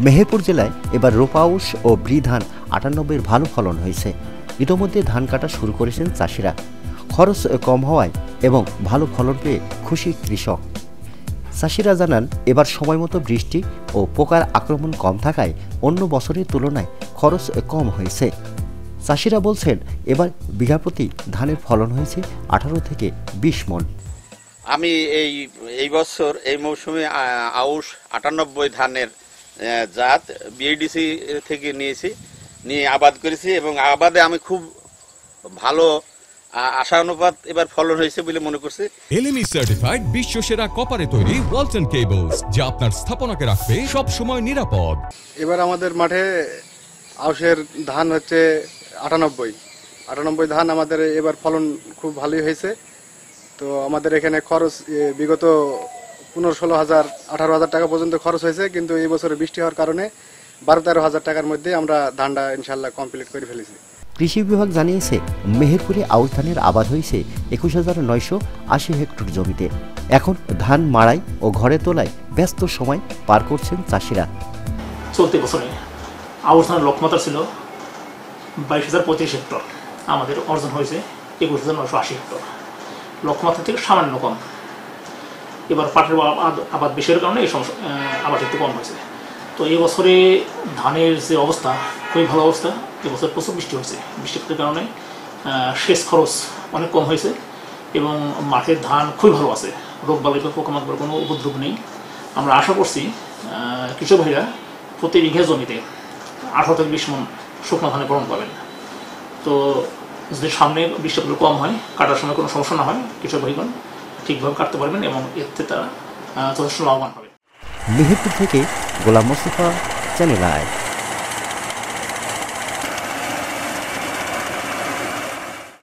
মেহেরপুর জেলায় এবার রোপা আউশ ও ব্রি ধান ৯৮-এর ভালো ফলন হয়েছে। ইতোমধ্যে ধান কাটা শুরু করেছেন চাষিরা। খরচ কম হওয়ায় এবং ভালো ফলন পেয়ে খুশি কৃষক। চাষিরা জানান, এবার সময়মতো বৃষ্টি ও পোকার আক্রমণ কম থাকায় অন্য বছরের তুলনায় খরচ কম হয়েছে। চাষিরা বলছেন, এবার বিঘা প্রতি ধানের ফলন হয়েছে ১৮ থেকে ২০ মণ। আমি এই বছর এই মৌসুমে আউশ ৯৮ ধানের জাত বিএডিসি থেকে নিয়ে আবাদ করেছি এবং আবাদে আমি খুব ভালো আশানুপাত এবার ফলন হয়েছে বলে মনে করছি। এলএমই সার্টিফাইড বিশ্ব সেরা কপারে তৈরি ওয়ালটন কেবলস, যা আপনার স্থাপনাকে রাখবে সব সময় নিরাপদ। এবার আমাদের মাঠে আউশের ধান হচ্ছে ৯৮ ধান আমাদের এবার ফলন খুব ভালোই হয়েছে। তো আমাদের এখানে খরচ বিগত ১৫-১৬ হাজার ১৮,০০০ টাকা পর্যন্ত খরচ হয়েছে, কিন্তু এই বছরে বৃষ্টি হওয়ার কারণে ১২-১৩ হাজার টাকার মধ্যে আমরা ধানটা ইনশাল্লাহ কমপ্লিট করে ফেলেছি। কৃষি বিভাগ জানিয়েছে, মেহেরপুরে আউশ ধানের আবাদ হয়েছে ২১,৯৮০ হেক্টর জমিতে। এখন ধান মাড়াই ও ঘরে তোলায় ব্যস্ত সময় পার করছেন চাষিরা। চলতি বছরে আউশ ধানের লক্ষ্যমাত্রা ছিল ২২,০২৫ হেক্টর, আমাদের অর্জন হয়েছে ২১,৯৮০ হেক্টর। লক্ষ্যমাত্রা থেকে সামান্য কম। এবার পাটের আবাদ বেশির কারণে এই সমস্যা আবাদ একটু কম হয়েছে। তো এই বছরে ধানের যে অবস্থা, খুবই ভালো অবস্থা। এবছর প্রচুর বৃষ্টি হয়েছে। বৃষ্টির কারণে সেচ খরচ অনেক কম হয়েছে এবং মাঠের ধান খুবই ভালো আছে। রোগবালাই বা পোকামাকড়ের কোনো উপদ্রব নেই। আমরা আশা করছি কৃষক ভাইরা প্রতি বিঘা জমিতে ১৮ থেকে ২০ মণ শুকনো ধানে ফলন পাবেন। তো যদি সামনে বৃষ্টিপাত কম হয়, কাটার সময় কোনো সমস্যা না হয়, কৃষক ভাইগণ ঠিকভাবে কাটতে পারবেন এবং এতে তারা যথেষ্ট লাভবান হবে। মেহেরপুর থেকে গোলাম মোস্তফা, চ্যানেল আই।